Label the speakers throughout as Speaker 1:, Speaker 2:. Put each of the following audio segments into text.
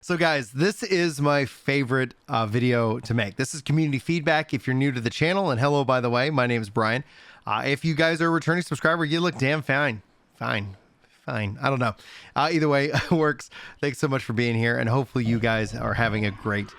Speaker 1: So guys, this is my favorite video to make. This is community feedback if you're new to the channel. And hello, by the way, my name is Brian. If you guys are a returning subscriber, you look damn fine. Fine. I don't know. Either way, it works. Thanks so much for being here. And hopefully you guys are having a great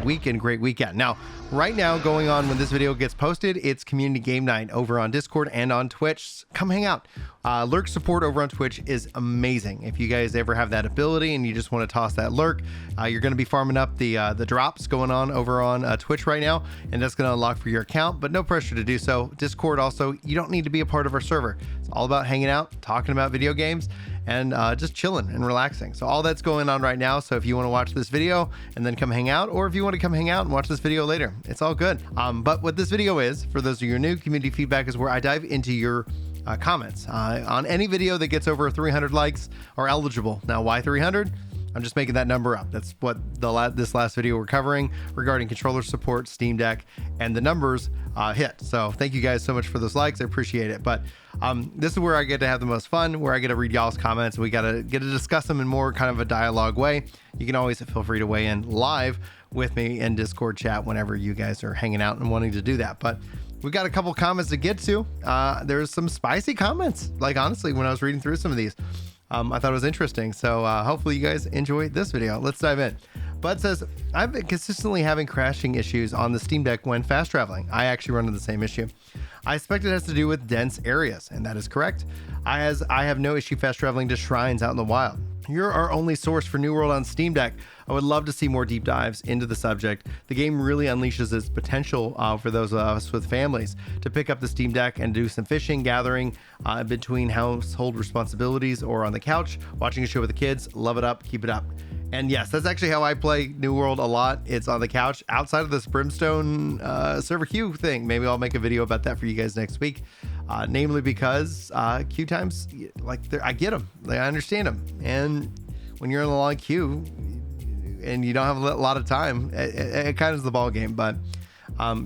Speaker 1: week and great weekend. Now, right now going on when this video gets posted, it's community game night over on Discord and on Twitch. Come hang out. Lurk support over on Twitch is amazing. If you guys ever have that ability and you just want to toss that lurk, you're going to be farming up the drops going on over on Twitch right now, and that's going to unlock for your account, but no pressure to do so. Discord also, you don't need to be a part of our server. It's all about hanging out, talking about video games, and just chilling and relaxing. So all that's going on right now. So if you want to watch this video and then come hang out, or if you want to come hang out and watch this video later, it's all good. But what this video is, for those of you who are new, community feedback is where I dive into your comments on any video that gets over 300 likes are eligible. Now, why 300? I'm just making that number up. That's what this last video we're covering regarding controller support, Steam Deck, and the numbers hit. So thank you guys so much for those likes. I appreciate it. But this is where I get to have the most fun, where I get to read y'all's comments. We get to discuss them in more kind of a dialogue way. You can always feel free to weigh in live with me in Discord chat whenever you guys are hanging out and wanting to do that. But we got a couple comments to get to. There's some spicy comments. Like, honestly, when I was reading through some of these, I thought it was interesting. So hopefully you guys enjoy this video. Let's dive in. Bud says, I've been consistently having crashing issues on the Steam Deck when fast traveling. I actually run into the same issue. I suspect it has to do with dense areas, and that is correct. I have no issue fast traveling to shrines out in the wild. You're our only source for New World on Steam Deck. I would love to see more deep dives into the subject. The game really unleashes its potential for those of us with families to pick up the Steam Deck and do some fishing, gathering between household responsibilities, or on the couch, watching a show with the kids. Love it up. Keep it up. And yes, that's actually how I play New World a lot. It's on the couch outside of this Brimstone server queue thing. Maybe I'll make a video about that for you guys next week. Namely because queue times, like, I get them. I understand them. And when you're in a long queue and you don't have a lot of time, it kind of is the ball game. But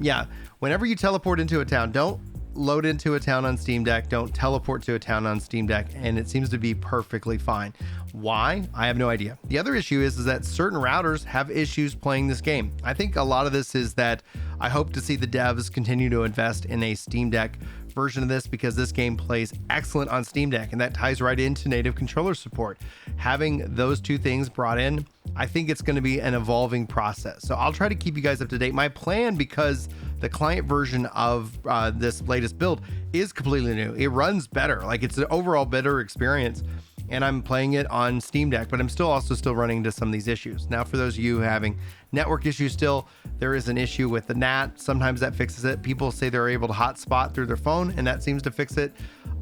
Speaker 1: yeah, whenever you teleport into a town, don't load into a town on Steam Deck. Don't teleport to a town on Steam Deck. And it seems to be perfectly fine. Why? I have no idea. The other issue is that certain routers have issues playing this game. I think a lot of this is that I hope to see the devs continue to invest in a Steam Deck version of this, because this game plays excellent on Steam Deck, and that ties right into native controller support. Having those two things brought in, I think it's going to be an evolving process. So I'll try to keep you guys up to date. My plan, because the client version of this latest build is completely new. It runs better. Like, it's an overall better experience, and I'm playing it on Steam Deck, but I'm still running into some of these issues. Now, for those of you having network issues still, there is an issue with the NAT. Sometimes that fixes it. People say they're able to hotspot through their phone, and that seems to fix it.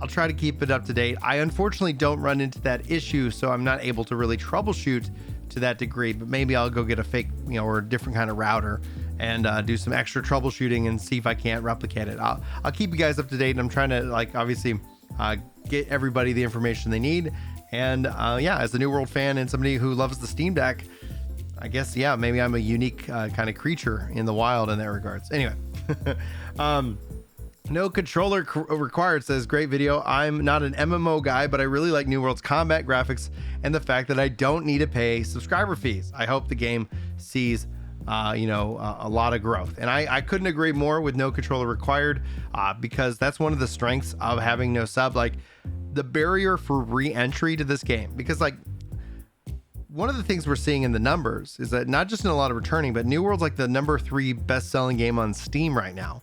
Speaker 1: I'll try to keep it up to date. I unfortunately don't run into that issue, so I'm not able to really troubleshoot to that degree, but maybe I'll go get a fake, or a different kind of router and do some extra troubleshooting and see if I can't replicate it. I'll keep you guys up to date, and I'm trying to, like, obviously get everybody the information they need. And yeah, as a New World fan and somebody who loves the Steam Deck, I guess, yeah, maybe I'm a unique kind of creature in the wild in that regards. Anyway, no controller required says, great video. I'm not an MMO guy, but I really like New World's combat graphics and the fact that I don't need to pay subscriber fees. I hope the game sees a lot of growth, and I couldn't agree more with no controller required, because that's one of the strengths of having no sub. Like, the barrier for re-entry to this game, because, like, one of the things we're seeing in the numbers is that not just in a lot of returning, but New World's like the #3 best-selling game on Steam right now.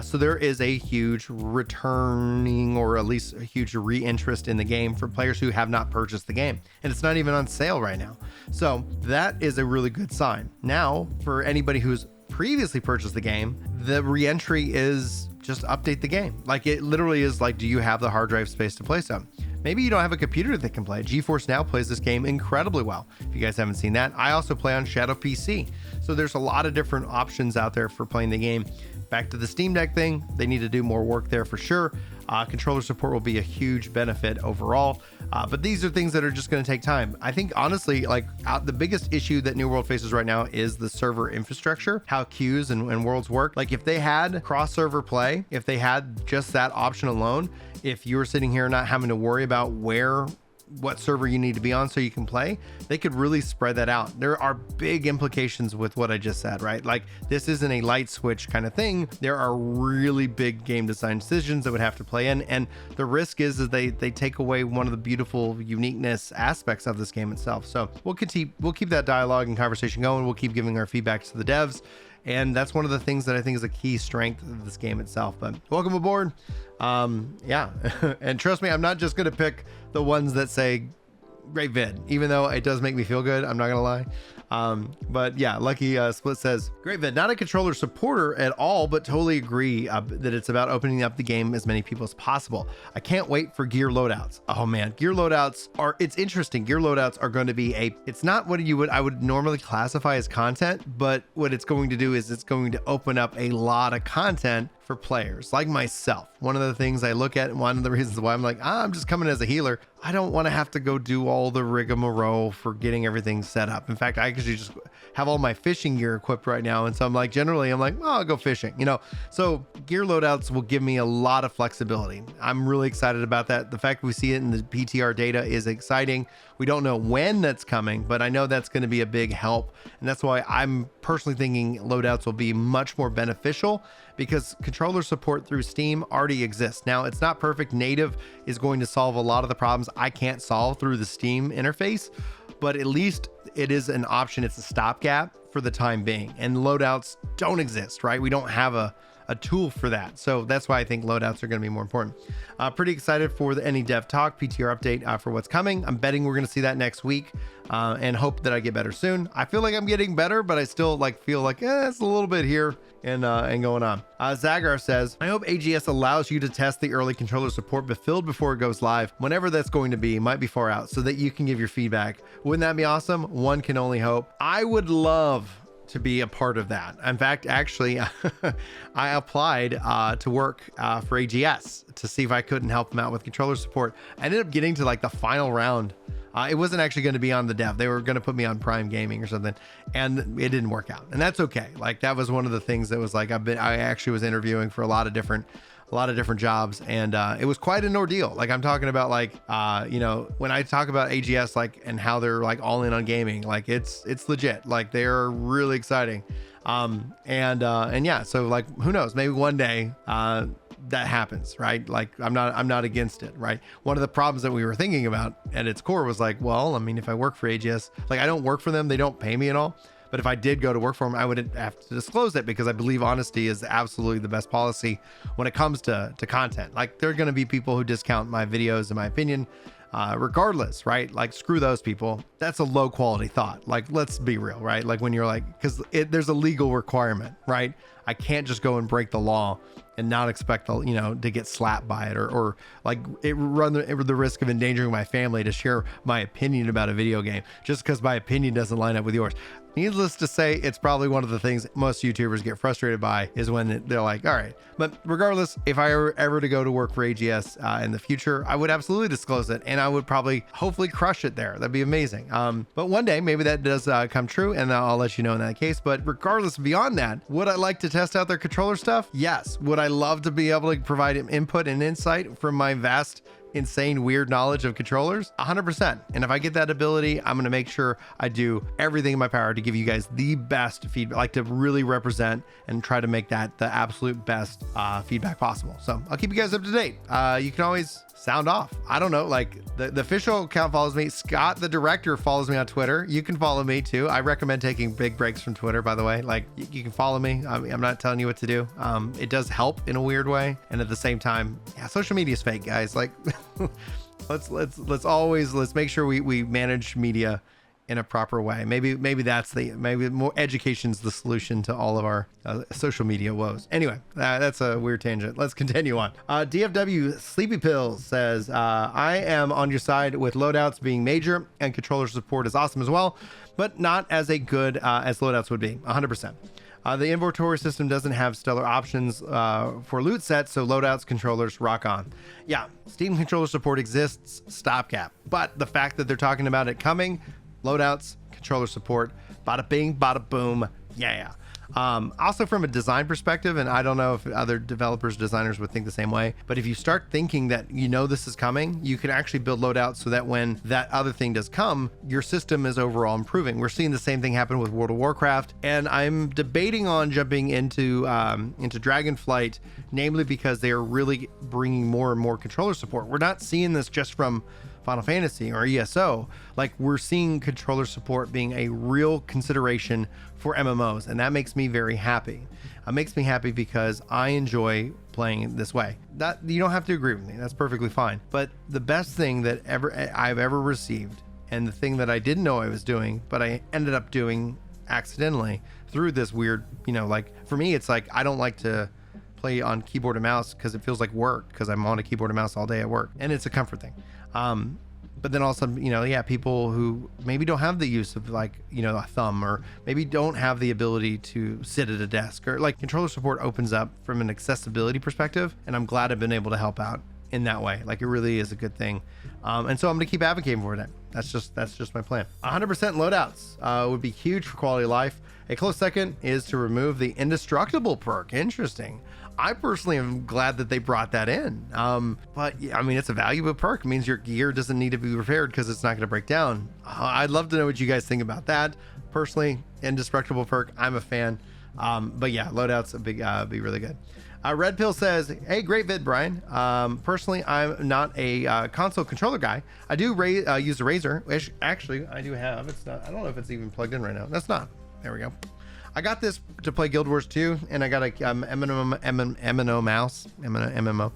Speaker 1: So there is a huge returning, or at least a huge re-interest in the game for players who have not purchased the game, and it's not even on sale right now. So that is a really good sign. Now, for anybody who's previously purchased the game, the re-entry is just update the game. Like, it literally is like, do you have the hard drive space to play some? Maybe you don't have a computer that can play it. GeForce Now plays this game incredibly well. If you guys haven't seen that, I also play on Shadow PC. So there's a lot of different options out there for playing the game. Back to the Steam Deck thing, they need to do more work there for sure. Controller support will be a huge benefit overall, but these are things that are just going to take time. I think, honestly, like, the biggest issue that New World faces right now is the server infrastructure, how queues and worlds work. Like, if they had cross-server play, if they had just that option alone, if you were sitting here not having to worry about where what server you need to be on so you can play, they could really spread that out. There are big implications with what I just said, right? Like, this isn't a light switch kind of thing. There are really big game design decisions that would have to play in, and the risk is they take away one of the beautiful uniqueness aspects of this game itself. So we'll keep that dialogue and conversation going. We'll keep giving our feedback to the devs, and that's one of the things that I think is a key strength of this game itself. But welcome aboard. Yeah. And trust me, I'm not just going to pick the ones that say great vid, even though it does make me feel good. I'm not going to lie. But yeah, Lucky Split says, great vid, not a controller supporter at all, but totally agree that it's about opening up the game as many people as possible. I can't wait for gear loadouts. Oh man, gear loadouts it's interesting. Gear loadouts are going to be it's not what I would normally classify as content, but what it's going to do is it's going to open up a lot of content for players like myself. One of the things I look at, and one of the reasons why I'm like, I'm just coming as a healer. I don't want to have to go do all the rigmarole for getting everything set up. In fact, I actually just have all my fishing gear equipped right now. And so I'm like, I'll go fishing, so gear loadouts will give me a lot of flexibility. I'm really excited about that. The fact we see it in the PTR data is exciting. We don't know when that's coming, but I know that's going to be a big help. And that's why I'm personally thinking loadouts will be much more beneficial, because controller support through Steam already exists. Now, it's not perfect. Native is going to solve a lot of the problems I can't solve through the Steam interface, but at least it is an option. It's a stopgap for the time being, and loadouts don't exist, right? We don't have a tool for that. So that's why I think loadouts are going to be more important. Pretty excited for the Any Dev Talk PTR update for what's coming. I'm betting we're going to see that next week, and hope that I get better soon. I feel like I'm getting better, but I still feel like it's a little bit here and going on. Zagar says, I hope AGS allows you to test the early controller support filled before it goes live, whenever that's going to be. Might be far out, so that you can give your feedback. Wouldn't that be awesome? One can only hope. I would love to be a part of that. In fact, actually, I applied to work for AGS to see if I couldn't help them out with controller support. I ended up getting to the final round. It wasn't actually going to be on the dev. They were going to put me on Prime Gaming or something, and it didn't work out. And that's okay. That was one of the things that was I actually was interviewing for a lot of different jobs, and it was quite an ordeal. I'm talking about when I talk about AGS and how they're all in on gaming, it's legit. They're really exciting. And yeah, so who knows, maybe one day that happens, right? I'm not against it, right? One of the problems that we were thinking about at its core was if I work for AGS, I don't work for them, they don't pay me at all. But if I did go to work for them, I would have to disclose it, because I believe honesty is absolutely the best policy when it comes to content. There are going to be people who discount my videos, in my opinion, regardless, right? Screw those people. That's a low quality thought. Let's be real, right? When you're because there's a legal requirement, right? I can't just go and break the law and not expect to get slapped by it, or run the risk of endangering my family to share my opinion about a video game just because my opinion doesn't line up with yours. Needless to say, it's probably one of the things most YouTubers get frustrated by, is when they're all right. But regardless, if I were ever to go to work for AGS in the future, I would absolutely disclose it, and I would hopefully crush it there. That'd be amazing. But one day, maybe that does come true, and I'll let you know in that case. But regardless, beyond that, would I like to test out their controller stuff? Yes. Would I love to be able to provide input and insight from my vast, insane, weird knowledge of controllers? 100%. And if I get that ability, I'm going to make sure I do everything in my power to give you guys the best feedback, to really represent and try to make that the absolute best feedback possible. So I'll keep you guys up to date. You can always sound off. I don't know, the official account follows me. Scott, the director, follows me on Twitter. You can follow me too. I recommend taking big breaks from Twitter, by the way. You can follow me. I'm not telling you what to do. It does help in a weird way. And at the same time, yeah, social media is fake, guys. Let's make sure we manage media in a proper way. Maybe more education's the solution to all of our social media woes. Anyway, that's a weird tangent. Let's continue on. DFW Sleepy Pills says, I am on your side with loadouts being major, and controller support is awesome as well, but not as good as loadouts would be. 100%. The inventory system doesn't have stellar options for loot sets, so loadouts, controllers, rock on. Yeah, Steam controller support exists, stopgap. But the fact that they're talking about it coming, loadouts, controller support, bada bing, bada boom, yeah. Also from a design perspective, and I don't know if other developers, designers would think the same way, but if you start thinking that you know this is coming, you can actually build loadouts so that when that other thing does come, your system is overall improving. We're seeing the same thing happen with World of Warcraft, and I'm debating on jumping into Dragonflight, namely because they are really bringing more and more controller support. We're not seeing this just from Final Fantasy or ESO. Like, we're seeing controller support being a real consideration for MMOs, and that makes me very happy. It makes me happy because I enjoy playing it this way. That, you don't have to agree with me, that's perfectly fine. But the best thing that I've ever received, and the thing that I didn't know I was doing, but I ended up doing accidentally through this weird, like, for me, it's like I don't like to play on keyboard and mouse because it feels like work, because I'm on a keyboard and mouse all day at work, and it's a comfort thing. But then also, people who maybe don't have the use of a thumb, or maybe don't have the ability to sit at a desk, or like, controller support opens up from an accessibility perspective, and I'm glad I've been able to help out in that way. Like, it really is a good thing. And so I'm going to keep advocating for that. That's just my plan. 100% loadouts would be huge for quality of life. A close second is to remove the indestructible perk. Interesting. I personally am glad that they brought that in. But I mean, it's a valuable perk. It means your gear doesn't need to be repaired because it's not going to break down. I'd love to know what you guys think about that. Personally, indestructible perk, I'm a fan. But yeah, loadouts would be really good. Red Pill says, hey, great vid, Brian. Personally, I'm not a console controller guy. I do use the Razer, which actually I do have. It's not, I don't know if it's even plugged in right now. That's not. There we go. I got this to play Guild Wars 2, and I got a MMO mouse, MMO.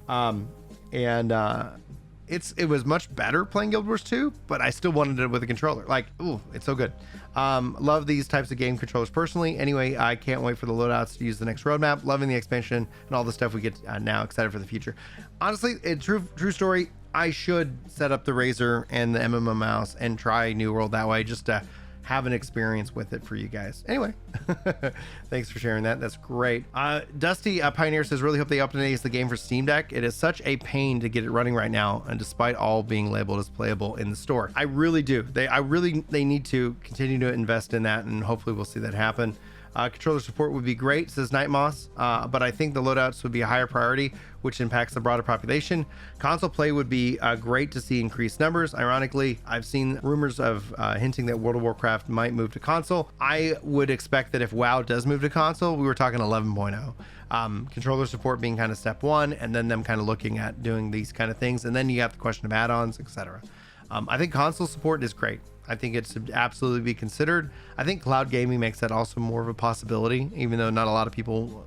Speaker 1: It was much better playing Guild Wars 2, but I still wanted it with a controller. Like, ooh, it's so good. Love these types of game controllers personally. Anyway, I can't wait for the loadouts to use the next roadmap. Loving the expansion and all the stuff we get now. Excited for the future. Honestly, true story. I should set up the Razer and the MMO mouse and try New World that way, just to have an experience with it for you guys. Anyway, thanks for sharing that. That's great. Dusty Pioneer says, really hope they update the game for Steam Deck. It is such a pain to get it running right now, and despite all being labeled as playable in the store. I really do. They need to continue to invest in that, and hopefully we'll see that happen. Controller support would be great, says Night Moss, but I think the loadouts would be a higher priority, which impacts the broader population. Console play would be great to see increased numbers. Ironically, I've seen rumors of hinting that World of Warcraft might move to console. I would expect that if WoW does move to console, we were talking 11.0. Controller support being kind of step one, and then them kind of looking at doing these kind of things, and then you have the question of add-ons, etc. I think console support is great. I think it should absolutely be considered. I think cloud gaming makes that also more of a possibility, even though not a lot of people,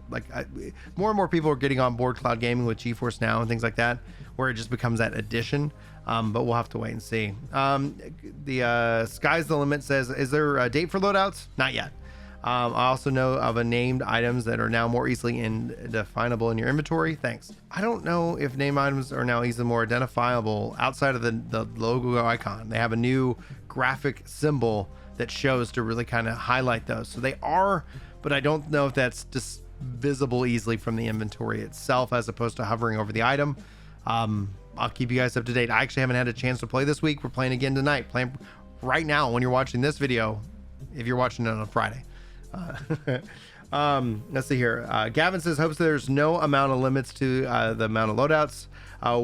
Speaker 1: more and more people are getting on board cloud gaming with GeForce Now and things like that, where it just becomes that addition. But we'll have to wait and see. The Sky's the Limit says, is there a date for loadouts? Not yet. I also know of named items that are now more easily definable in your inventory. Thanks. I don't know if named items are now easily more identifiable outside of the logo icon. They have a new graphic symbol that shows to really kind of highlight those. So they are, but I don't know if that's just visible easily from the inventory itself as opposed to hovering over the item. I'll keep you guys up to date. I actually haven't had a chance to play this week. We're playing again tonight. Playing right now when you're watching this video, if you're watching it on Friday. Let's see here. Gavin says, hopes there's no amount of limits to the amount of loadouts.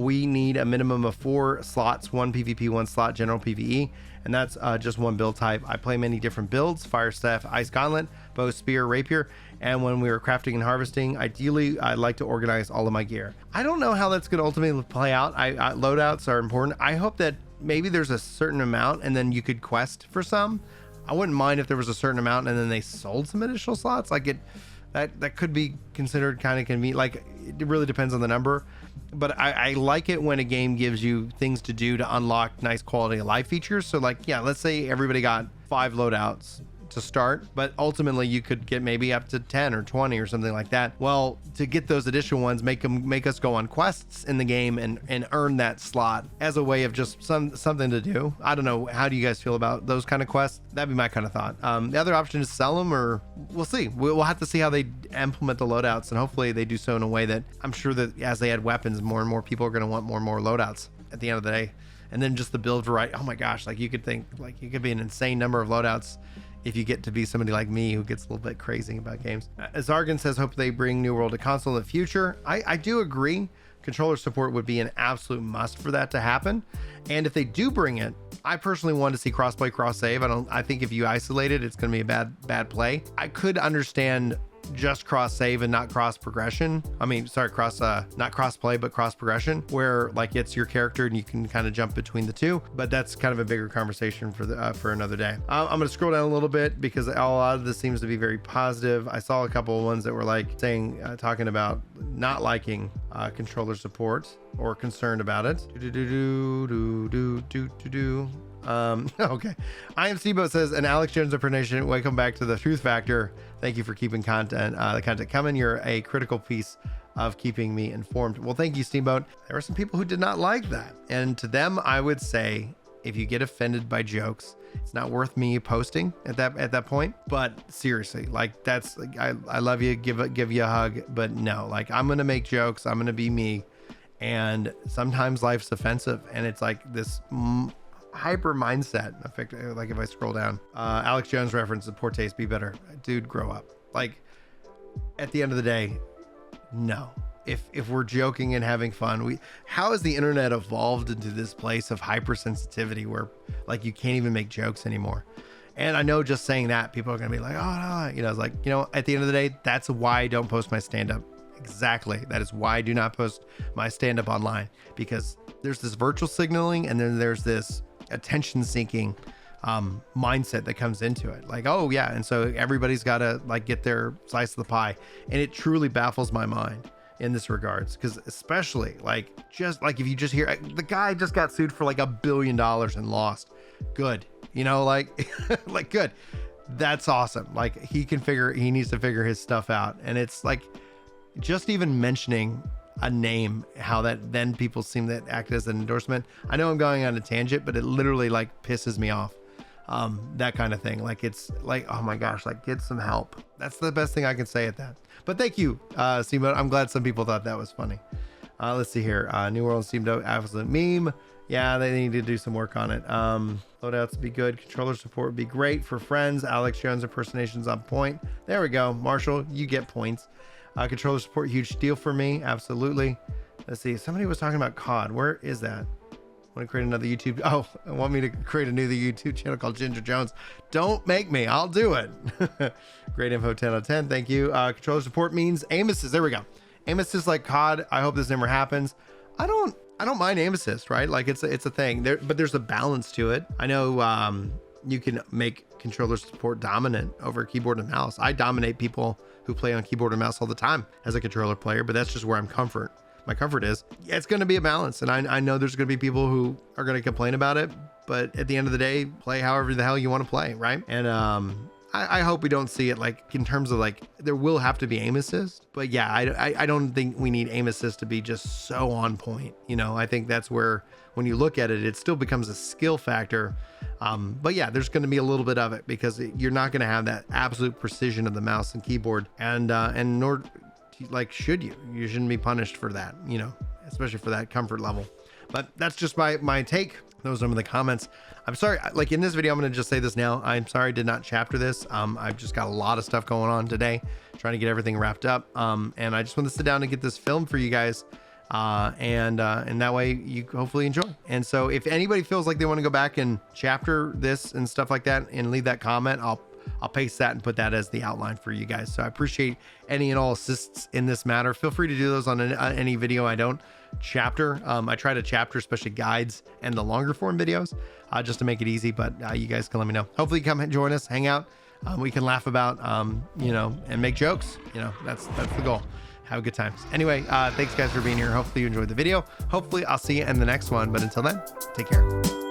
Speaker 1: We need a minimum of 4 slots, 1 PvP, 1 slot general PvE, and that's just one build type. I play many different builds: Fire Staff, Ice Gauntlet, Bow, Spear, Rapier, and when we were crafting and harvesting, ideally I'd like to organize all of my gear. I don't know how that's going to ultimately play out. Loadouts are important. I hope that maybe there's a certain amount and then you could quest for some. I wouldn't mind if there was a certain amount and then they sold some additional slots. Like that could be considered kind of convenient. Like, it really depends on the number, but I like it when a game gives you things to do to unlock nice quality of life features. So like, yeah, let's say everybody got 5 loadouts to start, but ultimately you could get maybe up to 10 or 20 or something like that. Well, to get those additional ones, make us go on quests in the game and earn that slot as a way of just something to do. I don't know, how do you guys feel about those kind of quests? That'd be my kind of thought. The other option is sell them, or we'll see. We'll have to see how they implement the loadouts, and hopefully they do so in a way that I'm sure that as they add weapons, more and more people are going to want more and more loadouts at the end of the day. And then just the build variety, oh my gosh, like you could think like it could be an insane number of loadouts if you get to be somebody like me who gets a little bit crazy about games. Zargan says, hope they bring New World to console in the future. I do agree. Controller support would be an absolute must for that to happen. And if they do bring it, I personally want to see crossplay, cross save. I think if you isolate it, it's going to be a bad play. I could understand just cross save and not cross progression. I mean, sorry, not cross play, but cross progression, where like it's your character and you can kind of jump between the two. But that's kind of a bigger conversation for another day. I'm going to scroll down a little bit because a lot of this seems to be very positive. I saw a couple of ones that were like saying, talking about not liking controller support or concerned about it. Okay. I am Steamboat says, and Alex Jones impersonation, welcome back to the Truth Factor. Thank you for keeping the content coming. You're a critical piece of keeping me informed. Well, thank you, Steamboat. There were some people who did not like that. And to them, I would say, if you get offended by jokes, it's not worth me posting at that point. But seriously, like that's, like, I love you, give you a hug, but no, like I'm going to make jokes. I'm going to be me. And sometimes life's offensive, and it's like this hyper mindset. In fact, like if I scroll down, Alex Jones reference the poor taste, be better. Dude, grow up. Like at the end of the day, no. If we're joking and having fun, how has the internet evolved into this place of hypersensitivity where like you can't even make jokes anymore? And I know just saying that, people are gonna be like, oh no, it's like, at the end of the day, that's why I don't post my stand-up. Exactly. That is why I do not post my stand-up online, because there's this virtual signaling and then there's this attention seeking mindset that comes into it. Like, oh yeah. And so everybody's got to like get their slice of the pie. And it truly baffles my mind in this regards. Because especially like, just like if you just hear the guy just got sued for like $1 billion and lost. Good. Like, like good. That's awesome. Like he needs to figure his stuff out. And it's like, just even mentioning a name, how that then people seem to act as an endorsement. I know I'm going on a tangent, but it literally like pisses me off. That kind of thing. Like it's like, oh my gosh, like get some help. That's the best thing I can say at that. But thank you, Steamboat. I'm glad some people thought that was funny. Let's see here. New World Steamboat, absolute meme. Yeah, they need to do some work on it. Loadouts would be good. Controller support would be great for friends. Alex Jones impersonations on point. There we go. Marshall, you get points. Controller support, huge deal for me. Absolutely. Let's see. Somebody was talking about COD. Where is that? I want to create another YouTube. Oh, I want me to create a new YouTube channel called Ginger Jones. Don't make me. I'll do it. Great info. 10 out of 10. Thank you. Controller support means aim assist. There we go. Aim assist like COD. I hope this never happens. I don't mind aim assist, right? Like it's a thing there, but there's a balance to it. I know you can make controller support dominant over keyboard and mouse. I dominate people who play on keyboard and mouse all the time as a controller player, but that's just where my comfort is. Yeah, it's going to be a balance. And I know there's going to be people who are going to complain about it, but at the end of the day, play however the hell you want to play. Right. And, I hope we don't see it like in terms of like, there will have to be aim assist, but yeah, I don't think we need aim assist to be just so on point. I think that's where, when you look at it, it still becomes a skill factor. But yeah, there's going to be a little bit of it because you're not going to have that absolute precision of the mouse and keyboard, and nor like should you shouldn't be punished for that, especially for that comfort level. But that's just my take. Those are some of the comments. I'm sorry, like in this video, I'm going to just say this now. I'm sorry I did not chapter this. I've just got a lot of stuff going on today, trying to get everything wrapped up. And I just want to sit down and get this filmed for you guys. And that way you hopefully enjoy. And so if anybody feels like they want to go back and chapter this and stuff like that and leave that comment, I'll paste that and put that as the outline for you guys. So I appreciate any and all assists in this matter. Feel free to do those on any video I don't chapter. I try to chapter, especially guides and the longer form videos, just to make it easy, but you guys can let me know. Hopefully you come and join us, hang out. We can laugh about, and make jokes. That's the goal. Have a good time. Anyway, thanks guys for being here. Hopefully you enjoyed the video. Hopefully I'll see you in the next one, but until then, take care.